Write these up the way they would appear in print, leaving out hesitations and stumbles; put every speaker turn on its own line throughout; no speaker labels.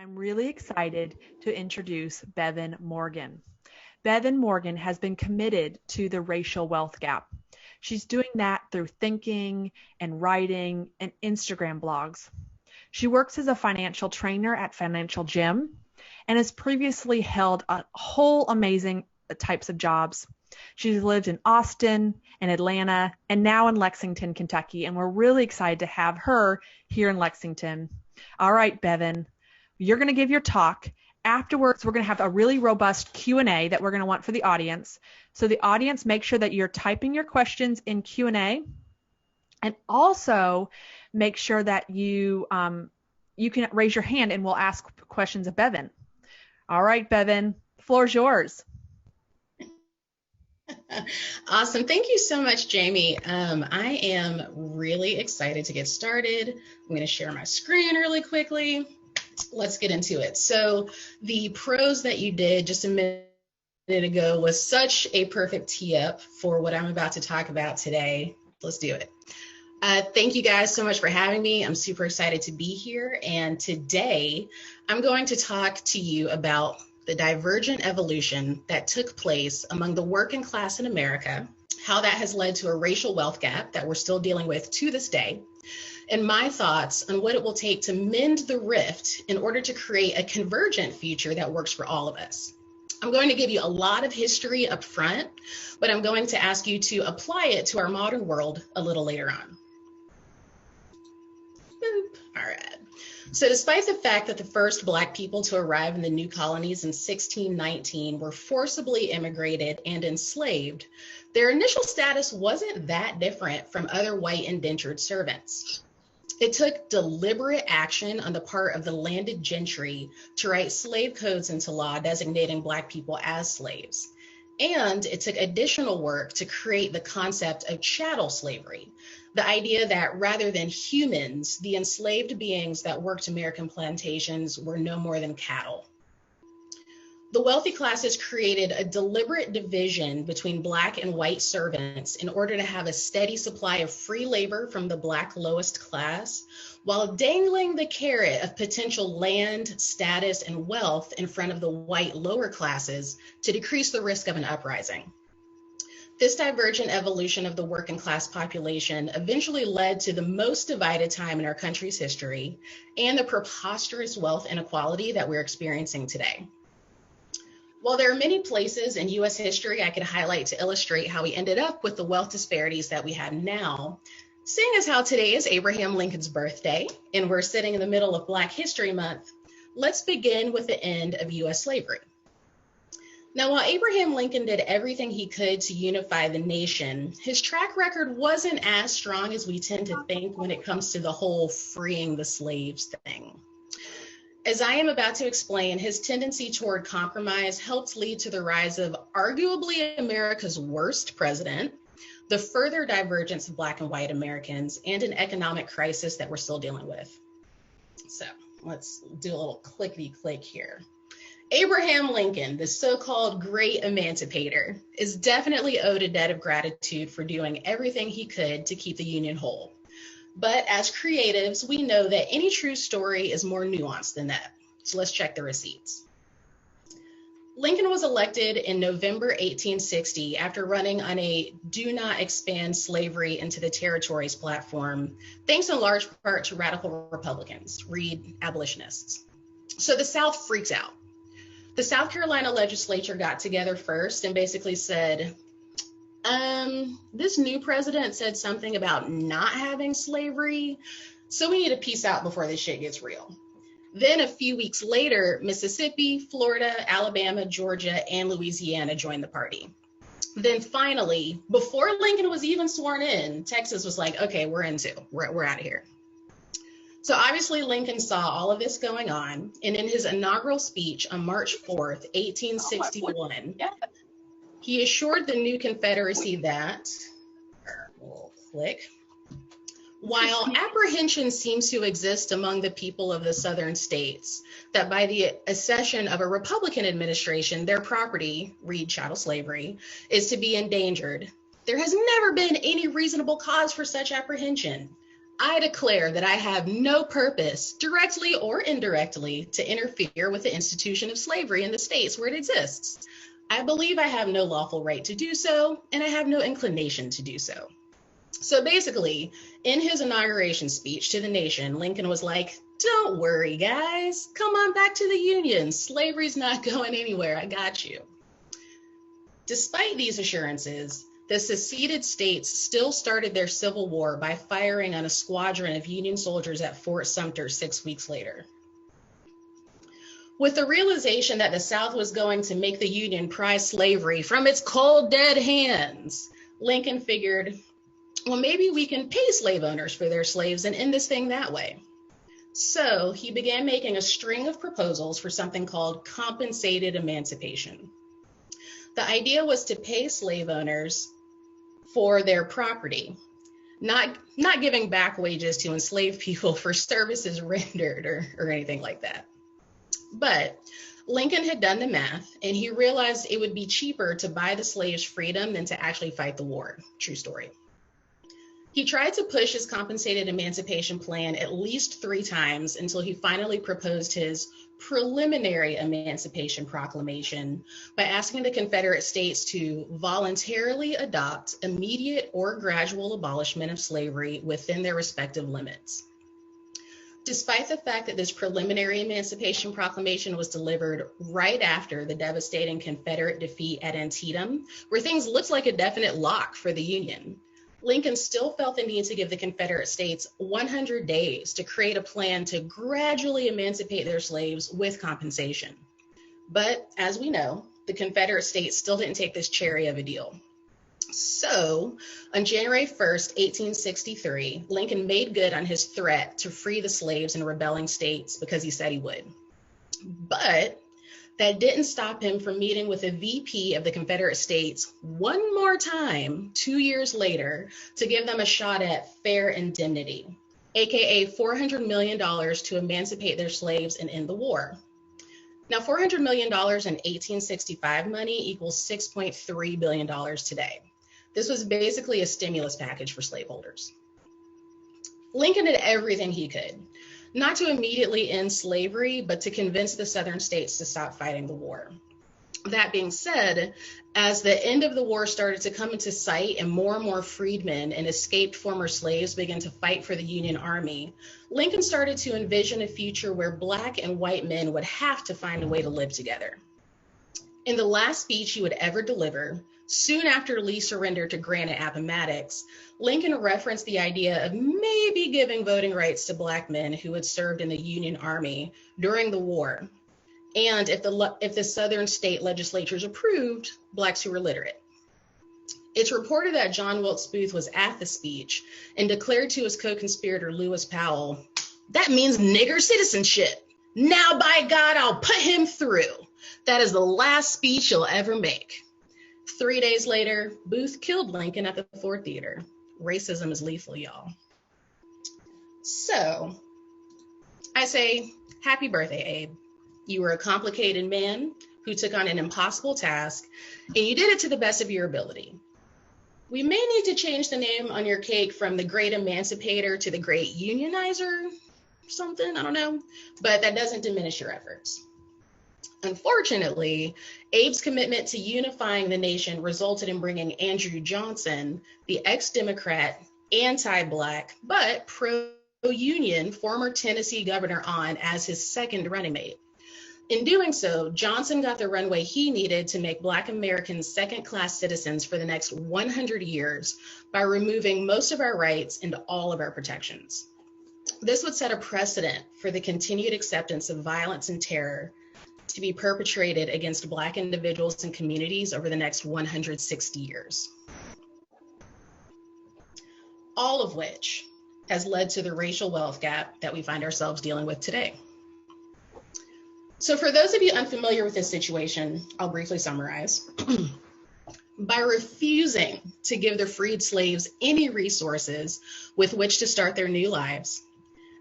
I'm really excited to introduce Bevin Morgan. Bevin Morgan has been committed to the racial wealth gap. She's doing that through thinking and writing and Instagram blogs. She works as a financial trainer at Financial Gym and has previously held a whole amazing types of jobs. She's lived in Austin and Atlanta and now in Lexington, Kentucky, and we're really excited to have her here in Lexington. All right, Bevin, you're going to give your talk. Afterwards, we're going to have a really robust Q&A that we're going to want for the audience. So the audience, make sure that you're typing your questions in Q&A, and also make sure that you can raise your hand and we'll ask questions of Bevin. All right, Bevin, the floor is yours.
Awesome. Thank you so much, Jamie. I am really excited to get started. I'm going to share my screen really quickly. Let's get into it. So the prose that you did just a minute ago was such a perfect tee up for what I'm about to talk about today. Let's do it. Thank you guys so much for having me. I'm super excited to be here. And today I'm going to talk to you about the divergent evolution that took place among the working class in America, how that has led to a racial wealth gap that we're still dealing with to this day, and my thoughts on what it will take to mend the rift in order to create a convergent future that works for all of us. I'm going to give you a lot of history up front, but I'm going to ask you to apply it to our modern world a little later on. All right. So despite the fact that the first Black people to arrive in the new colonies in 1619 were forcibly immigrated and enslaved, their initial status wasn't that different from other white indentured servants. It took deliberate action on the part of the landed gentry to write slave codes into law designating Black people as slaves. And it took additional work to create the concept of chattel slavery, the idea that rather than humans, the enslaved beings that worked American plantations were no more than cattle. The wealthy classes created a deliberate division between Black and white servants in order to have a steady supply of free labor from the Black lowest class, while dangling the carrot of potential land, status, and wealth in front of the white lower classes to decrease the risk of an uprising. This divergent evolution of the working class population eventually led to the most divided time in our country's history and the preposterous wealth inequality that we're experiencing today. While there are many places in U.S. history I could highlight to illustrate how we ended up with the wealth disparities that we have now, seeing as how today is Abraham Lincoln's birthday and we're sitting in the middle of Black History Month, let's begin with the end of U.S. slavery. Now, while Abraham Lincoln did everything he could to unify the nation, his track record wasn't as strong as we tend to think when it comes to the whole freeing the slaves thing. As I am about to explain, his tendency toward compromise helped lead to the rise of arguably America's worst president, the further divergence of Black and white Americans, and an economic crisis that we're still dealing with. So let's do a little clickety-click here. Abraham Lincoln, the so-called great emancipator, is definitely owed a debt of gratitude for doing everything he could to keep the Union whole. But as creatives, we know that any true story is more nuanced than that. So let's check the receipts. Lincoln was elected in November 1860 after running on a do not expand slavery into the territories platform, thanks in large part to radical Republicans, read abolitionists. So the South freaks out. The South Carolina legislature got together first and basically said, this new president said something about not having slavery, so we need to peace out before this shit gets real. Then a few weeks later, Mississippi, Florida, Alabama, Georgia, and Louisiana joined the party. Then finally, before Lincoln was even sworn in, Texas was like, okay, we're in too. We're out of here. So obviously Lincoln saw all of this going on, and in his inaugural speech on March 4th, 1861, he assured the new Confederacy that, we'll click, while apprehension seems to exist among the people of the southern states that by the accession of a Republican administration, their property, read chattel slavery, is to be endangered, there has never been any reasonable cause for such apprehension. I declare that I have no purpose, directly or indirectly, to interfere with the institution of slavery in the states where it exists. I believe I have no lawful right to do so, and I have no inclination to do so. So basically, in his inauguration speech to the nation, Lincoln was like, don't worry, guys. Come on back to the Union. Slavery's not going anywhere. I got you. Despite these assurances, the seceded states still started their Civil War by firing on a squadron of Union soldiers at Fort Sumter 6 weeks later. With the realization that the South was going to make the Union prize slavery from its cold, dead hands, Lincoln figured, well, maybe we can pay slave owners for their slaves and end this thing that way. So he began making a string of proposals for something called compensated emancipation. The idea was to pay slave owners for their property, not giving back wages to enslaved people for services rendered or anything like that. But Lincoln had done the math, and he realized it would be cheaper to buy the slaves' freedom than to actually fight the war. True story. He tried to push his compensated emancipation plan at least 3 times until he finally proposed his preliminary Emancipation Proclamation by asking the Confederate States to voluntarily adopt immediate or gradual abolishment of slavery within their respective limits. Despite the fact that this preliminary Emancipation Proclamation was delivered right after the devastating Confederate defeat at Antietam, where things looked like a definite lock for the Union, Lincoln still felt the need to give the Confederate States 100 days to create a plan to gradually emancipate their slaves with compensation. But as we know, the Confederate States still didn't take this cherry of a deal. So on January 1st, 1863, Lincoln made good on his threat to free the slaves in rebelling states because he said he would. But that didn't stop him from meeting with a VP of the Confederate States one more time 2 years later to give them a shot at fair indemnity, aka $400 million to emancipate their slaves and end the war. Now, $400 million in 1865 money equals $6.3 billion today. This was basically a stimulus package for slaveholders. Lincoln did everything he could, not to immediately end slavery, but to convince the Southern states to stop fighting the war. That being said, as the end of the war started to come into sight and more freedmen and escaped former slaves began to fight for the Union Army, Lincoln started to envision a future where Black and white men would have to find a way to live together. In the last speech he would ever deliver, soon after Lee surrendered to Grant at Appomattox, Lincoln referenced the idea of maybe giving voting rights to Black men who had served in the Union Army during the war, and if the Southern state legislatures approved, Blacks who were literate. It's reported that John Wilkes Booth was at the speech and declared to his co-conspirator Lewis Powell, "That means nigger citizenship. Now, by God, I'll put him through. That is the last speech he'll ever make." 3 days later, Booth killed Lincoln at the Ford Theater. Racism is lethal, y'all. So, I say, happy birthday, Abe. You were a complicated man who took on an impossible task, and you did it to the best of your ability. We may need to change the name on your cake from the Great Emancipator to the Great Unionizer, something, I don't know, but that doesn't diminish your efforts. Unfortunately, Abe's commitment to unifying the nation resulted in bringing Andrew Johnson, the ex-Democrat, anti-Black, but pro-Union former Tennessee governor on as his second running mate. In doing so, Johnson got the runway he needed to make Black Americans second-class citizens for the next 100 years by removing most of our rights and all of our protections. This would set a precedent for the continued acceptance of violence and terror to be perpetrated against Black individuals and communities over the next 160 years. All of which has led to the racial wealth gap that we find ourselves dealing with today. So for those of you unfamiliar with this situation, I'll briefly summarize. By refusing to give the freed slaves any resources with which to start their new lives,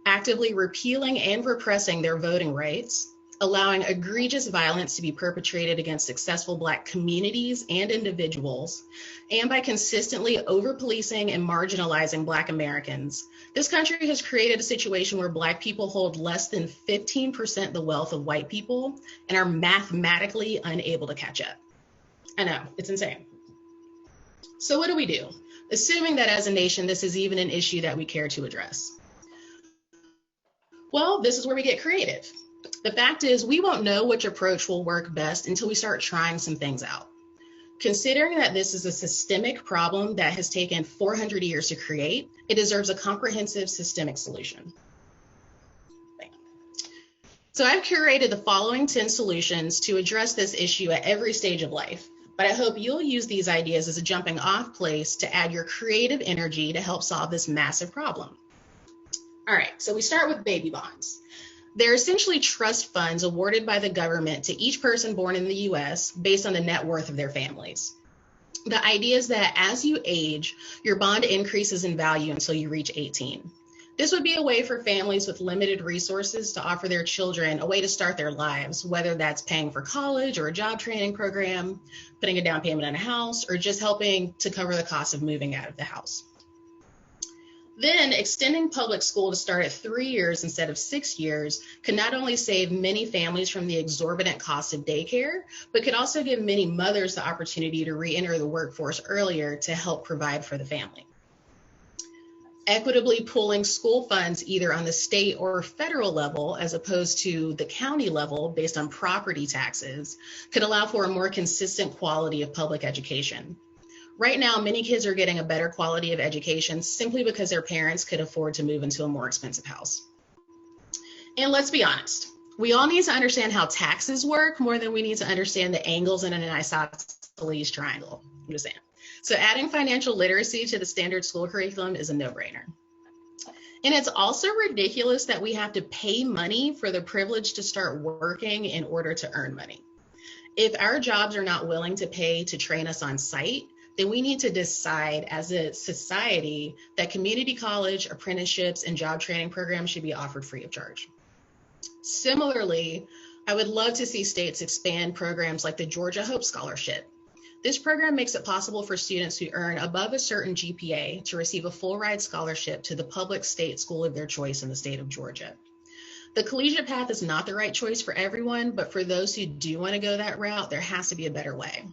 actively repealing and repressing their voting rights, allowing egregious violence to be perpetrated against successful Black communities and individuals, and by consistently over-policing and marginalizing Black Americans. This country has created a situation where Black people hold less than 15% the wealth of white people and are mathematically unable to catch up. I know, it's insane. So what do we do? Assuming that as a nation, this is even an issue that we care to address. Well, this is where we get creative. The fact is, we won't know which approach will work best until we start trying some things out. Considering that this is a systemic problem that has taken 400 years to create, it deserves a comprehensive systemic solution. So I've curated the following 10 solutions to address this issue at every stage of life, but I hope you'll use these ideas as a jumping off place to add your creative energy to help solve this massive problem. All right, so we start with baby bonds. They're essentially trust funds awarded by the government to each person born in the US based on the net worth of their families. The idea is that as you age, your bond increases in value until you reach 18. This would be a way for families with limited resources to offer their children a way to start their lives, whether that's paying for college or a job training program, putting a down payment on a house, or just helping to cover the cost of moving out of the house. Then extending public school to start at 3 years instead of 6 years could not only save many families from the exorbitant cost of daycare, but could also give many mothers the opportunity to re-enter the workforce earlier to help provide for the family. Equitably pooling school funds either on the state or federal level as opposed to the county level based on property taxes could allow for a more consistent quality of public education. Right now, many kids are getting a better quality of education simply because their parents could afford to move into a more expensive house. And let's be honest, we all need to understand how taxes work more than we need to understand the angles in an isosceles triangle. I'm just saying. So adding financial literacy to the standard school curriculum is a no-brainer. And it's also ridiculous that we have to pay money for the privilege to start working in order to earn money. If our jobs are not willing to pay to train us on site, then we need to decide as a society that community college, apprenticeships, and job training programs should be offered free of charge. Similarly, I would love to see states expand programs like the Georgia Hope Scholarship. This program makes it possible for students who earn above a certain GPA to receive a full ride scholarship to the public state school of their choice in the state of Georgia. The collegiate path is not the right choice for everyone, but for those who do want to go that route, there has to be a better way.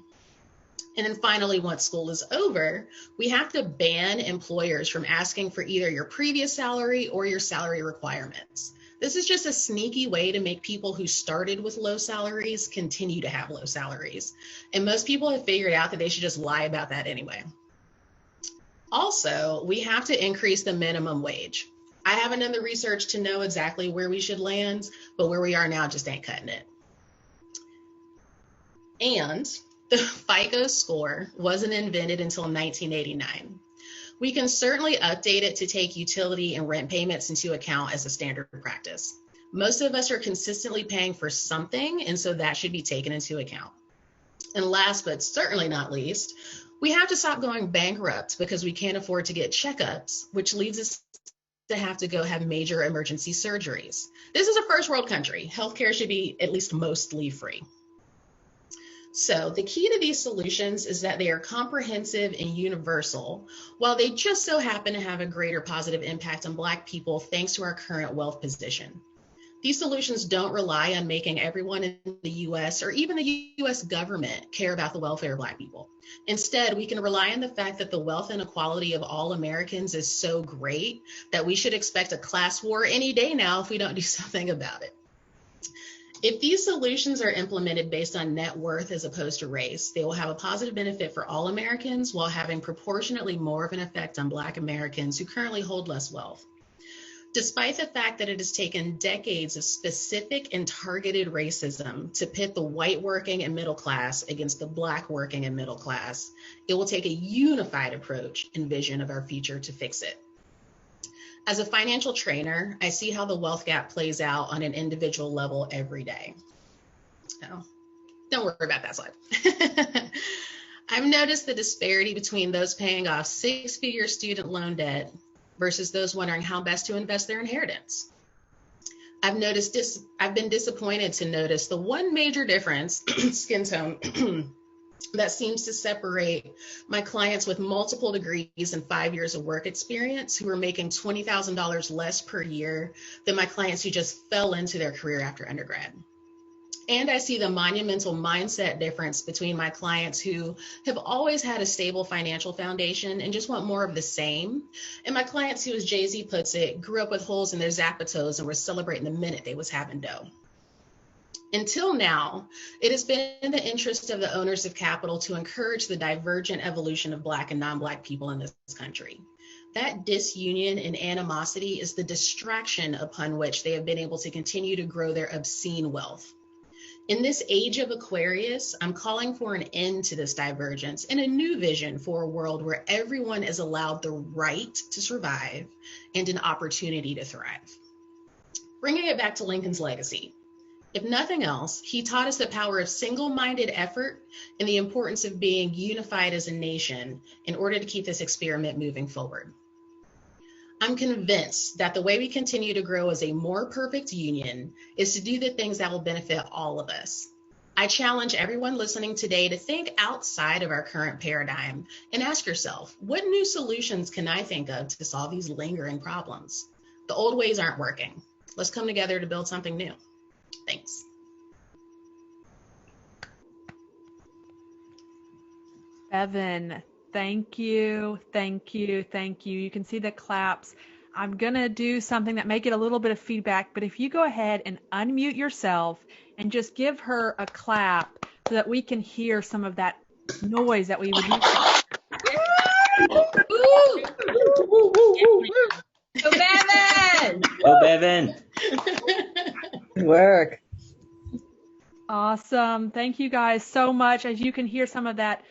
And then finally, once school is over, we have to ban employers from asking for either your previous salary or your salary requirements. This is just a sneaky way to make people who started with low salaries continue to have low salaries. And most people have figured out that they should just lie about that anyway. Also, we have to increase the minimum wage. I haven't done the research to know exactly where we should land, but where we are now just ain't cutting it. And the FICO score wasn't invented until 1989. We can certainly update it to take utility and rent payments into account as a standard practice. Most of us are consistently paying for something, and so that should be taken into account. And last but certainly not least, we have to stop going bankrupt because we can't afford to get checkups, which leads us to have to go have major emergency surgeries. This is a first world country. Healthcare should be at least mostly free. So the key to these solutions is that they are comprehensive and universal, while they just so happen to have a greater positive impact on Black people thanks to our current wealth position. These solutions don't rely on making everyone in the US or even the US government care about the welfare of Black people. Instead, we can rely on the fact that the wealth inequality of all Americans is so great that we should expect a class war any day now if we don't do something about it. If these solutions are implemented based on net worth as opposed to race, they will have a positive benefit for all Americans while having proportionately more of an effect on Black Americans who currently hold less wealth. Despite the fact that it has taken decades of specific and targeted racism to pit the white working and middle class against the Black working and middle class, it will take a unified approach and vision of our future to fix it. As a financial trainer, I see how the wealth gap plays out on an individual level every day. Oh, don't worry about that slide. I've noticed the disparity between those paying off six-figure student loan debt versus those wondering how best to invest their inheritance. I've been disappointed to notice the one major difference, skin tone, that seems to separate my clients with multiple degrees and 5 years of work experience who are making $20,000 less per year than my clients who just fell into their career after undergrad. And I see the monumental mindset difference between my clients who have always had a stable financial foundation and just want more of the same, and my clients who, as Jay-Z puts it, grew up with holes in their zapatos and were celebrating the minute they was having dough. Until now, it has been in the interest of the owners of capital to encourage the divergent evolution of Black and non-Black people in this country. That disunion and animosity is the distraction upon which they have been able to continue to grow their obscene wealth. In this age of Aquarius, I'm calling for an end to this divergence and a new vision for a world where everyone is allowed the right to survive and an opportunity to thrive. Bringing it back to Lincoln's legacy. If nothing else, he taught us the power of single-minded effort and the importance of being unified as a nation in order to keep this experiment moving forward. I'm convinced that the way we continue to grow as a more perfect union is to do the things that will benefit all of us. I challenge everyone listening today to think outside of our current paradigm and ask yourself, what new solutions can I think of to solve these lingering problems? The old ways aren't working. Let's come together to build something new. Thanks.
Bevin, thank you, thank you, thank you. You can see the claps. I'm going to do something that may get a little bit of feedback, but if you go ahead and unmute yourself and just give her a clap so that we can hear some of that noise that we would use.
Go Bevin!
Go Bevin!
Work.
Awesome. Thank you guys so much. As you can hear some of that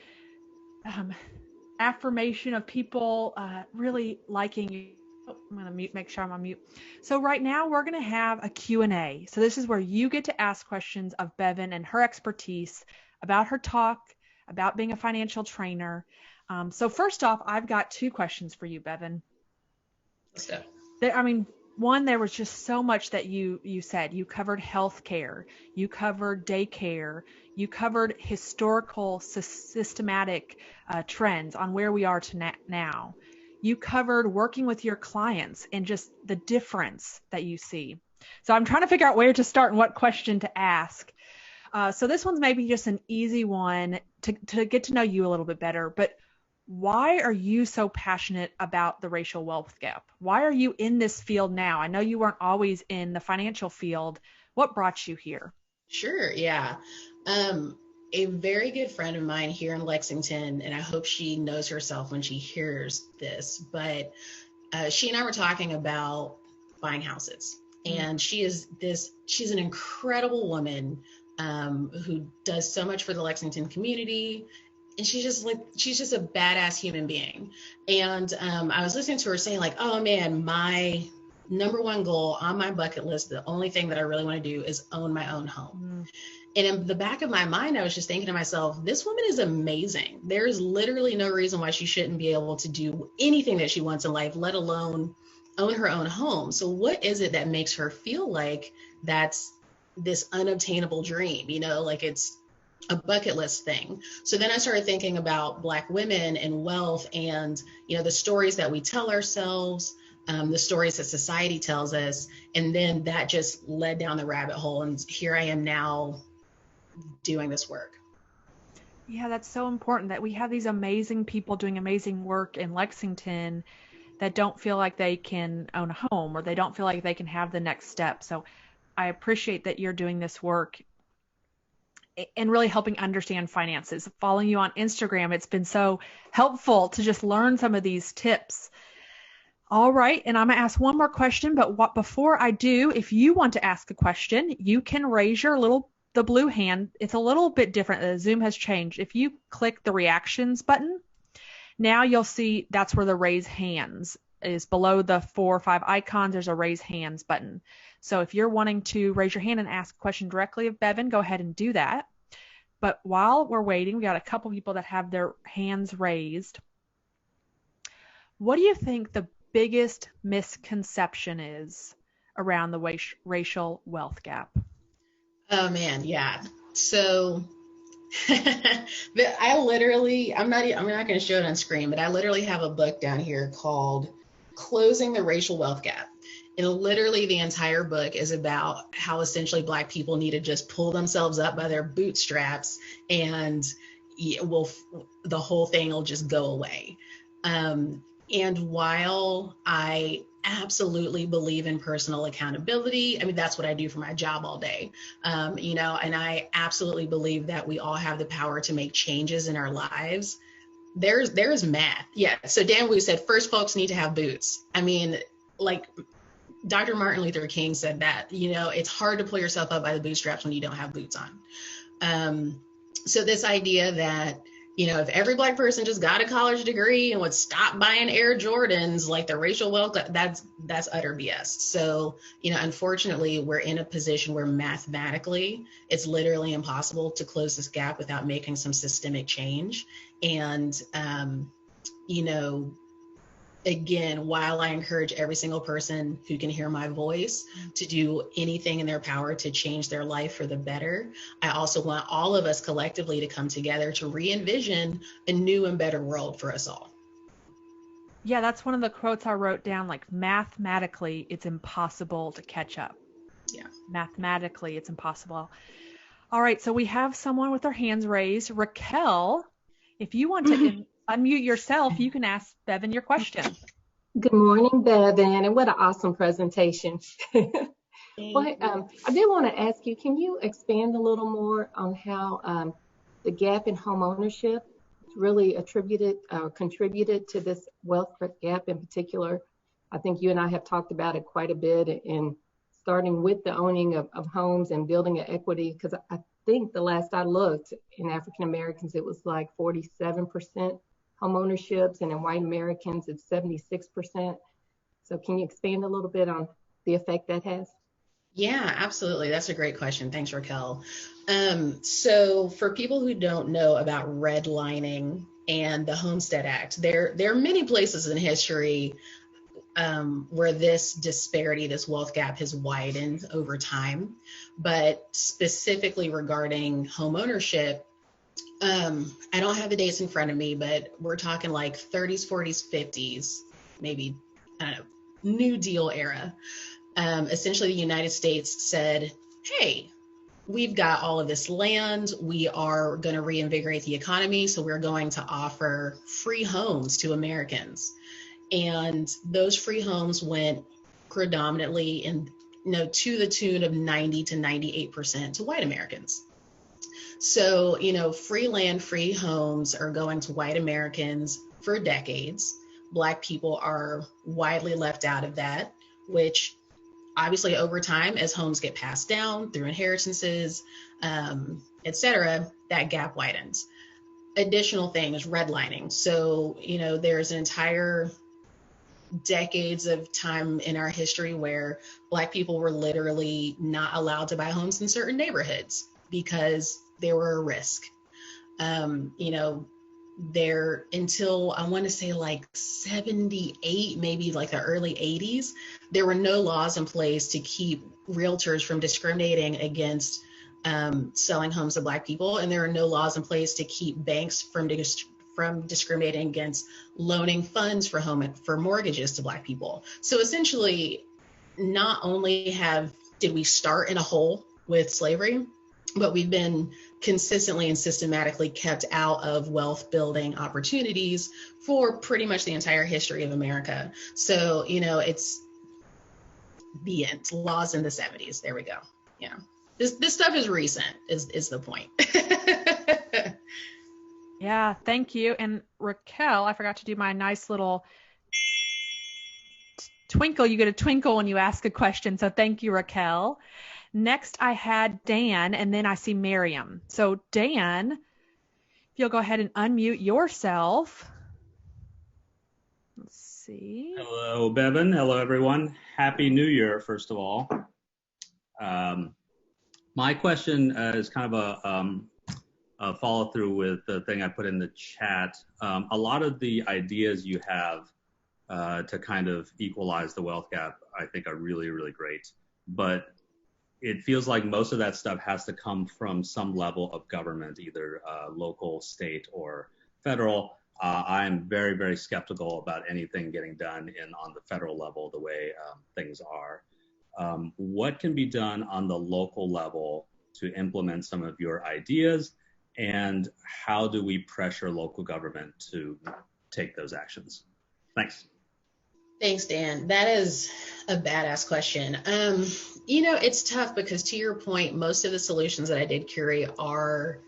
affirmation of people really liking you. Oh, I'm going to mute, make sure I'm on mute. So right now we're going to have a Q&A. So this is where you get to ask questions of Bevin and her expertise about her talk, about being a financial trainer. So first off, I've got two questions for you, Bevin.
Let's go.
One, there was just so much that you said. You covered healthcare, you covered daycare, you covered historical, systematic trends on where we are to now. You covered working with your clients and just the difference that you see. So I'm trying to figure out where to start and what question to ask. So this one's maybe just an easy one to get to know you a little bit better, but why are you so passionate about the racial wealth gap? Why are you in this field now? I know you weren't always in the financial field. What brought you here?
Sure, yeah. A very good friend of mine here in Lexington, and I hope she knows herself when she hears this, but she and I were talking about buying houses. And she's an incredible woman who does so much for the Lexington community. And she's just a badass human being. And I was listening to her saying like, oh man, my number one goal on my bucket list, the only thing that I really want to do is own my own home. And in the back of my mind, I was just thinking to myself, this woman is amazing. There's literally no reason why she shouldn't be able to do anything that she wants in life, let alone own her own home. So what is it that makes her feel like that's this unobtainable dream? Like it's a bucket list thing. So then I started thinking about Black women and wealth and, the stories that we tell ourselves, the stories that society tells us. And then that just led down the rabbit hole. And here I am now doing this work.
Yeah, that's so important that we have these amazing people doing amazing work in Lexington that don't feel like they can own a home or they don't feel like they can have the next step. So I appreciate that you're doing this work and really helping understand finances. Following you on Instagram, it's been so helpful to just learn some of these tips. All right, and I'm going to ask one more question, but before I do, if you want to ask a question, you can raise the blue hand. It's a little bit different. Zoom has changed. If you click the reactions button, now you'll see that's where the raise hands is. Below the 4 or 5 icons, there's a raise hands button. So if you're wanting to raise your hand and ask a question directly of Bevin, go ahead and do that. But while we're waiting, we got a couple people that have their hands raised. What do you think the biggest misconception is around the racial wealth gap?
Oh man, yeah. So I literally, I'm not going to show it on screen, but I literally have a book down here called Closing the Racial Wealth Gap. And literally the entire book is about how essentially Black people need to just pull themselves up by their bootstraps, and the whole thing will just go away. And while I absolutely believe in personal accountability, I mean, that's what I do for my job all day. And I absolutely believe that we all have the power to make changes in our lives. There's math. Yeah. So Dan Wu said, first folks need to have boots. I mean, like Dr. Martin Luther King said that, it's hard to pull yourself up by the bootstraps when you don't have boots on. So this idea that, if every Black person just got a college degree and would stop buying Air Jordans, like the racial wealth, that's utter BS. So, unfortunately, we're in a position where mathematically it's literally impossible to close this gap without making some systemic change. And, again, while I encourage every single person who can hear my voice to do anything in their power to change their life for the better, I also want all of us collectively to come together to re-envision a new and better world for us all.
Yeah, that's one of the quotes I wrote down, like mathematically, it's impossible to catch up.
Yeah.
Mathematically, it's impossible. All right, so we have someone with their hands raised. Raquel, if you want to unmute yourself, you can ask Bevin your question.
Good morning, Bevin, and what an awesome presentation. I did want to ask you, can you expand a little more on how the gap in home ownership really contributed to this wealth gap in particular? I think you and I have talked about it quite a bit, in starting with the owning of homes and building an equity, because I think the last I looked, in African Americans, it was like 47% home ownerships, and in white Americans, it's 76%. So can you expand a little bit on the effect that has?
Yeah, absolutely. That's a great question. Thanks, Raquel. So for people who don't know about redlining and the Homestead Act, there are many places in history where this disparity, this wealth gap, has widened over time. But specifically regarding home ownership, I don't have the dates in front of me, but we're talking like 30s, 40s, 50s, maybe, I don't know, New Deal era. Essentially, the United States said, hey, we've got all of this land. We are going to reinvigorate the economy. So we're going to offer free homes to Americans. And those free homes went predominantly to the tune of 90 to 98% to white Americans. So, free land, free homes are going to white Americans for decades. Black people are widely left out of that, which obviously over time, as homes get passed down through inheritances, et cetera, that gap widens. Additional things, redlining. So, there's an entire decades of time in our history where Black people were literally not allowed to buy homes in certain neighborhoods because they were a risk. There until I want to say like 78, maybe like the early 80s, there were no laws in place to keep realtors from discriminating against selling homes to Black people. And there are no laws in place to keep banks from discriminating against loaning funds for mortgages to Black people. So essentially, not only did we start in a hole with slavery, but we've been consistently and systematically kept out of wealth building opportunities for pretty much the entire history of America. So, it's the end. Laws in the 70s. There we go. This stuff is recent, is the point.
Yeah, thank you. And Raquel, I forgot to do my nice little twinkle. You get a twinkle when you ask a question. So thank you, Raquel. Next, I had Dan, and then I see Miriam. So Dan, if you'll go ahead and unmute yourself. Let's see.
Hello, Bevin. Hello, everyone. Happy New Year, first of all. My question is kind of a follow-through with the thing I put in the chat. A lot of the ideas you have to kind of equalize the wealth gap, I think are really, really great. But it feels like most of that stuff has to come from some level of government, either local, state, or federal. I'm very, very skeptical about anything getting done on the federal level the way things are. What can be done on the local level to implement some of your ideas, and how do we pressure local government to take those actions? Thanks.
Thanks, Dan. That is a badass question. It's tough because, to your point, most of the solutions that I did curate are,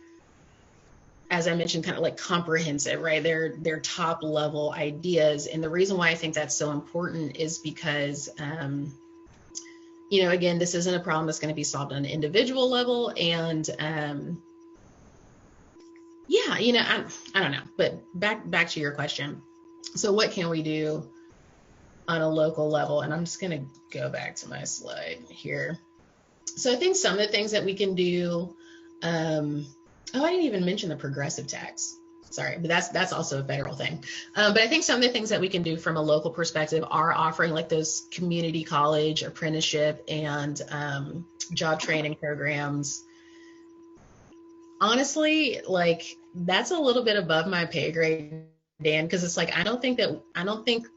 as I mentioned, kind of like comprehensive, right? They're top level ideas. And the reason why I think that's so important is because, again, this isn't a problem that's going to be solved on an individual level. And I don't know, but back to your question. So what can we do on a local level? And I'm just going to go back to my slide here. So I think some of the things that we can do, I didn't even mention the progressive tax. Sorry, but that's also a federal thing. But I think some of the things that we can do from a local perspective are offering like those community college, apprenticeship, and job training programs. Honestly, like that's a little bit above my pay grade, Dan, because it's like I don't think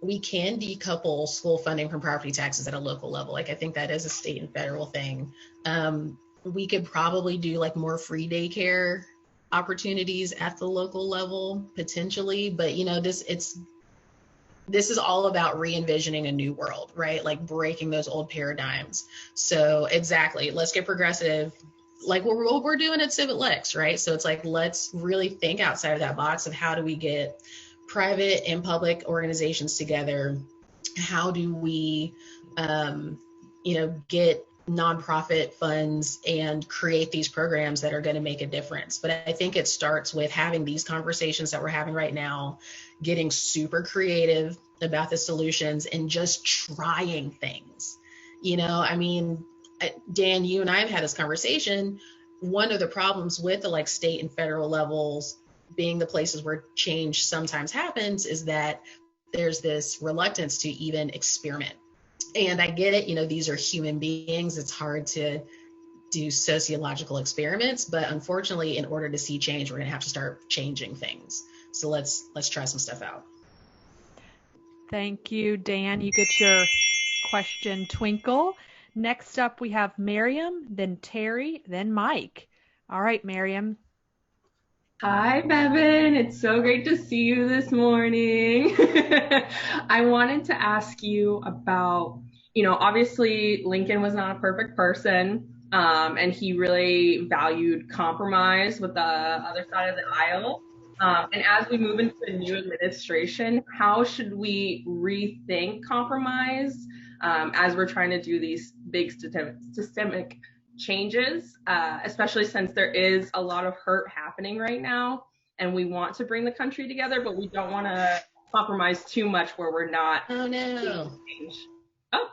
we can decouple school funding from property taxes at a local level. Like I think that is a state and federal thing. We could probably do like more free daycare opportunities at the local level potentially, but this is all about re-envisioning a new world, right? Like breaking those old paradigms. So exactly, let's get progressive, like what we're doing at Civic Lex, right? So it's like, let's really think outside of that box of how do we get private and public organizations together? How do we, get nonprofit funds and create these programs that are going to make a difference? But I think it starts with having these conversations that we're having right now, getting super creative about the solutions and just trying things. Dan, you and I have had this conversation. One of the problems with the like state and federal levels being the places where change sometimes happens is that there's this reluctance to even experiment. And I get it, these are human beings. It's hard to do sociological experiments, but unfortunately, in order to see change, we're going to have to start changing things. So let's try some stuff out.
Thank you, Dan. You get your question, Twinkle. Next up, we have Miriam, then Terry, then Mike. All right, Miriam.
Hi, Bevin. It's so great to see you this morning. I wanted to ask you about, obviously Lincoln was not a perfect person, and he really valued compromise with the other side of the aisle. And as we move into a new administration, how should we rethink compromise as we're trying to do these big systemic changes, especially since there is a lot of hurt happening right now and we want to bring the country together, but we don't want to compromise too much where we're not.
Oh, no.
Change. Oh,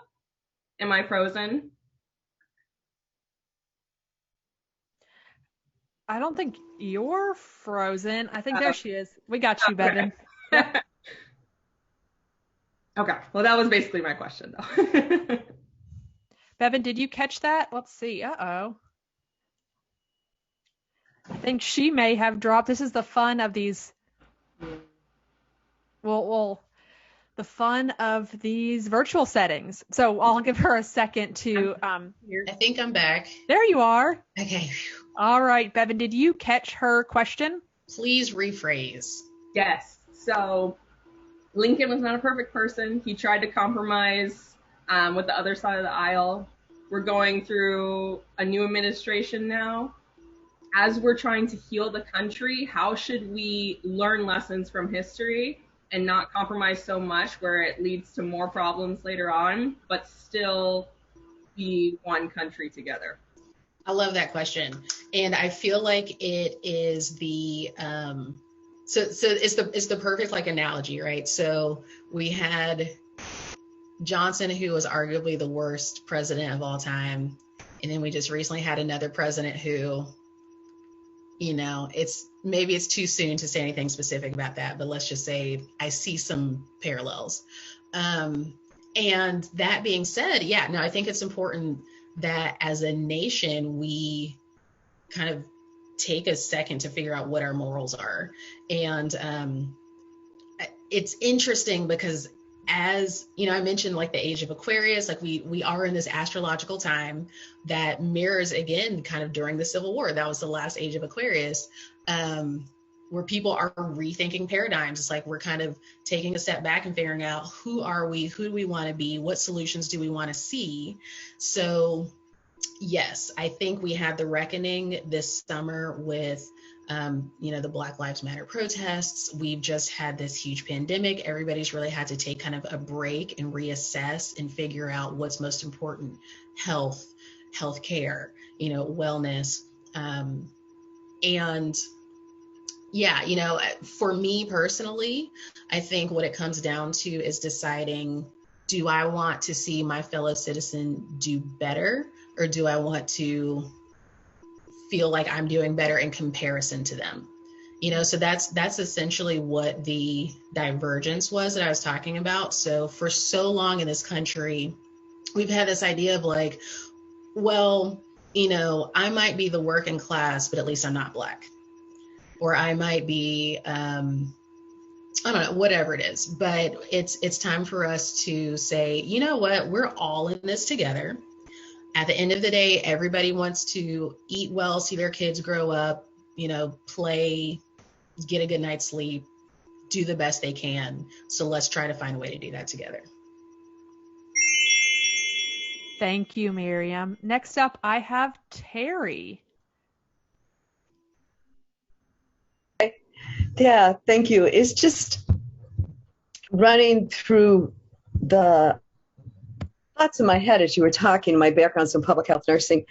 am I frozen?
I don't think you're frozen. I think there she is. We got you, Bevin.
Okay. Well, that was basically my question, though.
Bevin, did you catch that? Let's see. Uh-oh. I think she may have dropped. This is the fun of these. Well, the fun of these virtual settings. So I'll give her a second to.
I think I'm back.
There you are.
Okay.
All right, Bevin, did you catch her question?
Please rephrase.
Yes. So Lincoln was not a perfect person. He tried to compromise with the other side of the aisle. We're going through a new administration now. As we're trying to heal the country, how should we learn lessons from history and not compromise so much where it leads to more problems later on, but still be one country together?
I love that question. And I feel like it is the, so it's the perfect like analogy, right? So we had Johnson, who was arguably the worst president of all time. And then we just recently had another president who, maybe it's too soon to say anything specific about that, but let's just say I see some parallels. And that being said, yeah, no, I think it's important that as a nation, we kind of take a second to figure out what our morals are. And it's interesting because, as you know, I mentioned like the age of Aquarius, like we are in this astrological time that mirrors again kind of during the Civil War. That was the last age of Aquarius, where people are rethinking paradigms. It's like we're kind of taking a step back and figuring out, who are we, who do we want to be, what solutions do we want to see. So yes, I think we had the reckoning this summer with the Black Lives Matter protests. We've just had this huge pandemic. Everybody's really had to take kind of a break and reassess and figure out what's most important: healthcare, wellness. And yeah, for me personally, I think what it comes down to is deciding, do I want to see my fellow citizen do better, or do I want to feel like I'm doing better in comparison to them? So that's essentially what the divergence was that I was talking about. So for so long in this country, we've had this idea of like, well, I might be the working class, but at least I'm not Black. Or I might be, I don't know, whatever it is. But it's time for us to say, you know what, we're all in this together. At the end of the day, everybody wants to eat well, see their kids grow up, play, get a good night's sleep, do the best they can. So let's try to find a way to do that together.
Thank you, Miriam. Next up, I have Terry.
Yeah, thank you. It's just running through the thoughts in my head as you were talking. My background's in public health nursing,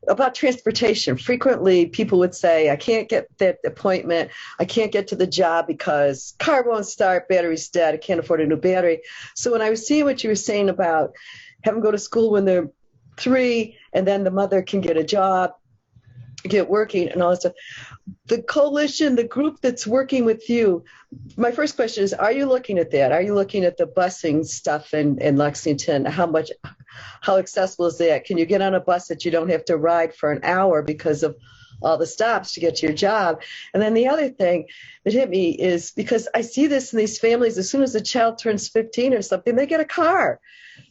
about transportation. Frequently, people would say, I can't get that appointment. I can't get to the job because car won't start, battery's dead. I can't afford a new battery. So when I was seeing what you were saying about having them go to school when they're 3, and then the mother can get a job, get working and all that stuff. The coalition, the group that's working with you, my first question is, are you looking at that? Are you looking at the busing stuff in Lexington? How accessible is that? Can you get on a bus that you don't have to ride for an hour because of all the stops to get to your job? And then the other thing that hit me is, because I see this in these families, as soon as the child turns 15 or something, they get a car.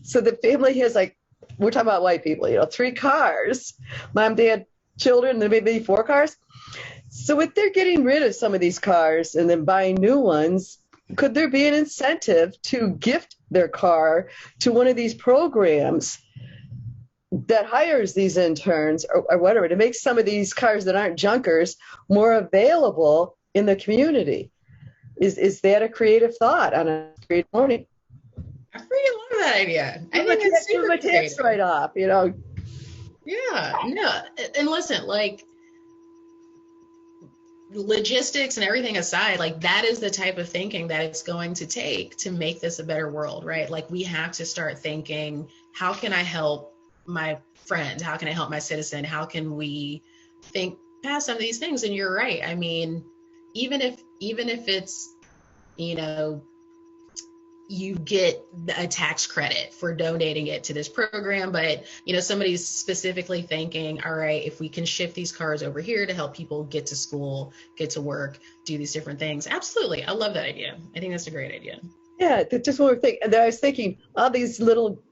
So the family has, like, we're talking about white people, 3 cars, mom, dad, children, then maybe 4 cars. So if they're getting rid of some of these cars and then buying new ones, could there be an incentive to gift their car to one of these programs that hires these interns or whatever, to make some of these cars that aren't junkers more available in the community? Is that a creative thought on a Creative Morning?
I really love that idea. I think it's super
tax write-off,
Yeah, no, and listen, like, logistics and everything aside, like, that is the type of thinking that it's going to take to make this a better world, right? Like, we have to start thinking, how can I help my friend? How can I help my citizen? How can we think past some of these things? And you're right. I mean, even if it's, you get a tax credit for donating it to this program, but somebody's specifically thinking, all right, if we can shift these cars over here to help people get to school, get to work, do these different things. Absolutely. I love that idea. I think that's a great idea.
Yeah, just one more thing. And I was thinking, all these little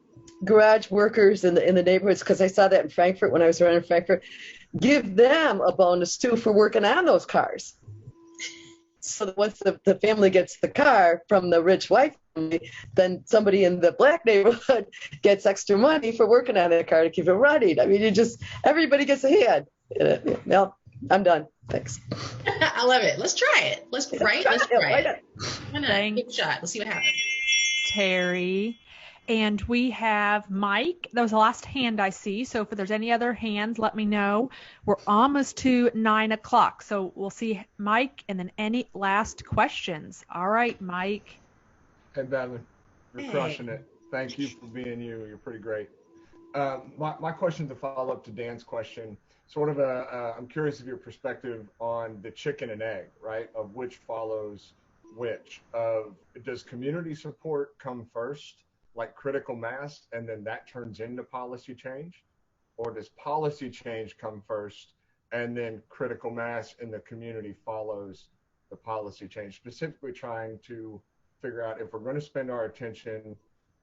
garage workers in the neighborhoods, because I saw that in Frankfurt when I was around in Frankfurt, give them a bonus too for working on those cars. So that once the family gets the car from the rich white family, then somebody in the Black neighborhood gets extra money for working on that car to keep it running. I mean, everybody gets a hand. No, I'm done. Thanks.
I love it. Let's try it. Let's try it. Why not? Take a shot. Let's see what happens.
Terry. And we have Mike. That was the last hand I see. So if there's any other hands, let me know. We're almost to 9 o'clock. So we'll see Mike and then any last questions. All right, Mike.
Hey, Bevin. You're crushing it. Thank you for being you. You're pretty great. My question to follow up to Dan's question, sort of I'm curious of your perspective on the chicken and egg, right? Of which follows which of does community support come first, like critical mass, and then that turns into policy change? Or does policy change come first and then critical mass in the community follows the policy change? Specifically trying to figure out if we're going to spend our attention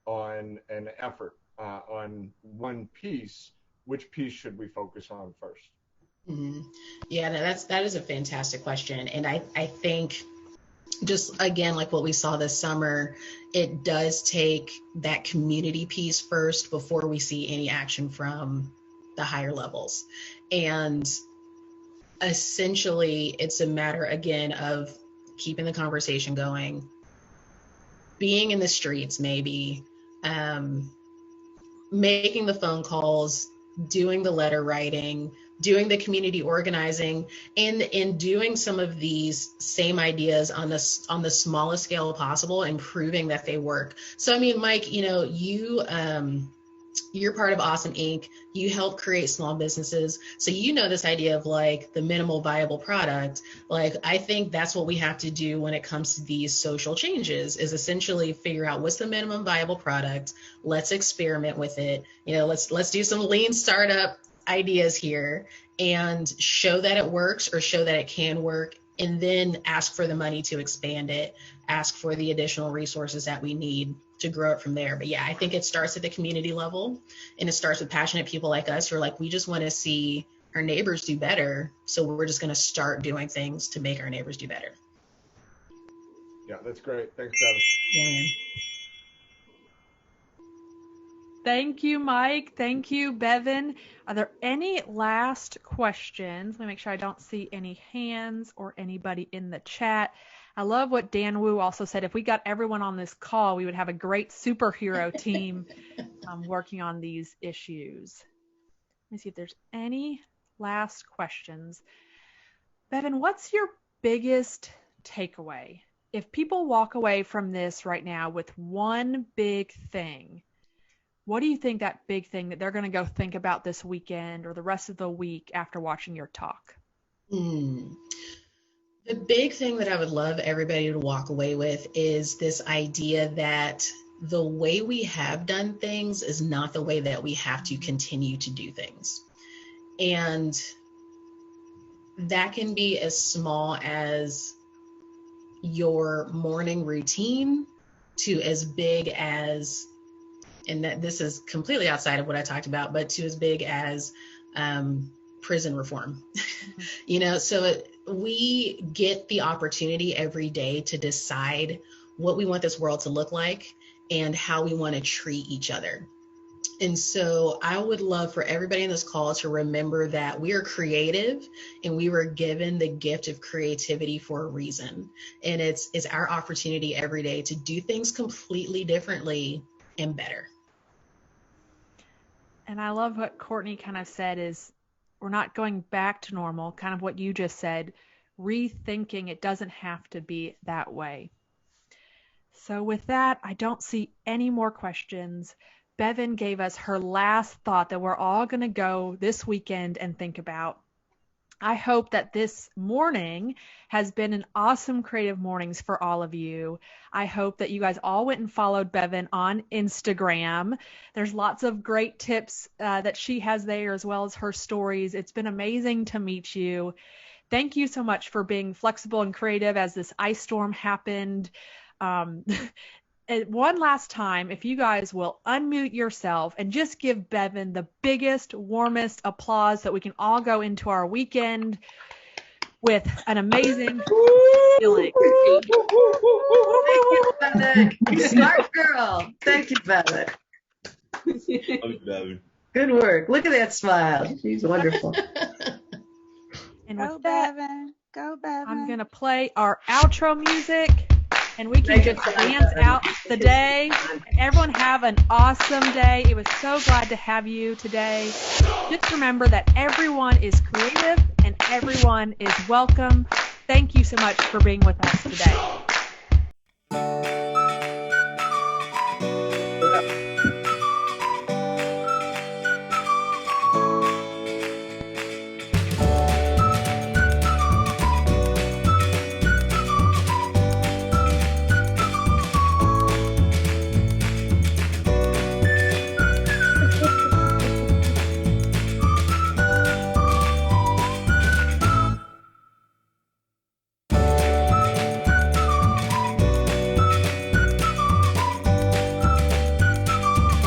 on an effort on one piece, which piece should we focus on first?
Mm-hmm. Yeah, that is a fantastic question. And I think just again, like what we saw this summer, it does take that community piece first before we see any action from the higher levels. And essentially, it's a matter, again, of keeping the conversation going, being in the streets, maybe, making the phone calls, doing the letter writing, doing the community organizing, and doing some of these same ideas on the smallest scale possible and proving that they work. So, I mean, Mike, you're part of Awesome Inc. You help create small businesses. So this idea of like the minimal viable product. Like, I think that's what we have to do when it comes to these social changes, is essentially figure out what's the minimum viable product. Let's experiment with it. Let's do some lean startup ideas here and show that it works or show that it can work, and then ask for the money to expand it, ask for the additional resources that we need to grow it from there. But yeah, I think it starts at the community level, and it starts with passionate people like us who are like, we just want to see our neighbors do better. So we're just going to start doing things to make our neighbors do better.
Yeah, that's great. Thanks, Bevin.
Yeah, man.
Thank you, Mike. Thank you, Bevin. Are there any last questions? Let me make sure I don't see any hands or anybody in the chat. I love what Dan Wu also said. If we got everyone on this call, we would have a great superhero team working on these issues. Let me see if there's any last questions. Bevin, what's your biggest takeaway? If people walk away from this right now with one big thing, what do you think that big thing that they're going to go think about this weekend or the rest of the week after watching your talk?
The big thing that I would love everybody to walk away with is this idea that the way we have done things is not the way that we have to continue to do things. And that can be as small as your morning routine to as big as, and that this is completely outside of what I talked about, but to as big as prison reform. So we get the opportunity every day to decide what we want this world to look like and how we want to treat each other. And so I would love for everybody in this call to remember that we are creative and we were given the gift of creativity for a reason. And it's our opportunity every day to do things completely differently and better.
And I love what Courtney kind of said is we're not going back to normal, kind of what you just said, rethinking it doesn't have to be that way. So with that, I don't see any more questions. Bevin gave us her last thought that we're all going to go this weekend and think about. I hope that this morning has been an awesome Creative Mornings for all of you. I hope that you guys all went and followed Bevin on Instagram. There's lots of great tips that she has there, as well as her stories. It's been amazing to meet you. Thank you so much for being flexible and creative as this ice storm happened. One last time, if you guys will unmute yourself and just give Bevin the biggest, warmest applause that we can all go into our weekend with an amazing feeling.
Thank you, Bevin. Smart girl. Thank you, Bevin. Good work. Look at that smile. She's wonderful.
And
Go,
with that,
Bevin. Go, Bevin.
I'm going to play our outro music. And we can just dance out the day. Everyone have an awesome day. It was so glad to have you today. Just remember that everyone is creative and everyone is welcome. Thank you so much for being with us today.